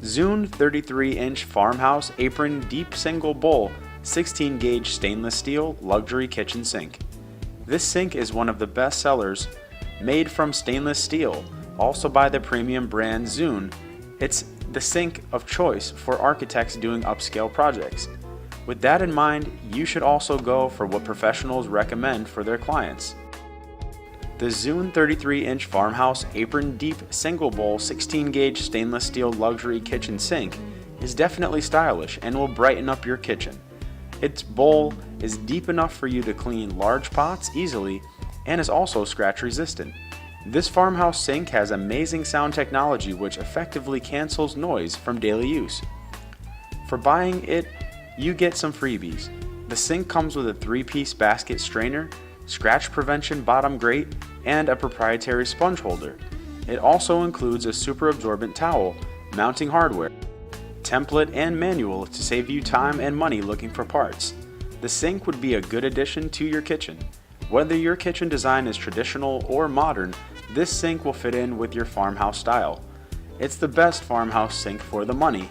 Zuhne 33-inch Farmhouse Apron Deep Single Bowl 16-gauge stainless steel luxury kitchen sink. This sink is one of the best sellers, made from stainless steel, also by the premium brand Zuhne. It's the sink of choice for architects doing upscale projects. With that in mind, you should also go for what professionals recommend for their clients. The Zuhne 33-inch Farmhouse Apron Deep Single Bowl 16-gauge stainless steel luxury kitchen sink is definitely stylish and will brighten up your kitchen. Its bowl is deep enough for you to clean large pots easily and is also scratch resistant. This farmhouse sink has amazing sound technology which effectively cancels noise from daily use. For buying it, you get some freebies. The sink comes with a 3-piece basket strainer, scratch prevention bottom grate, and a proprietary sponge holder. It also includes a super absorbent towel, mounting hardware, template, and manual to save you time and money looking for parts. The sink would be a good addition to your kitchen. Whether your kitchen design is traditional or modern, this sink will fit in with your farmhouse style. It's the best farmhouse sink for the money,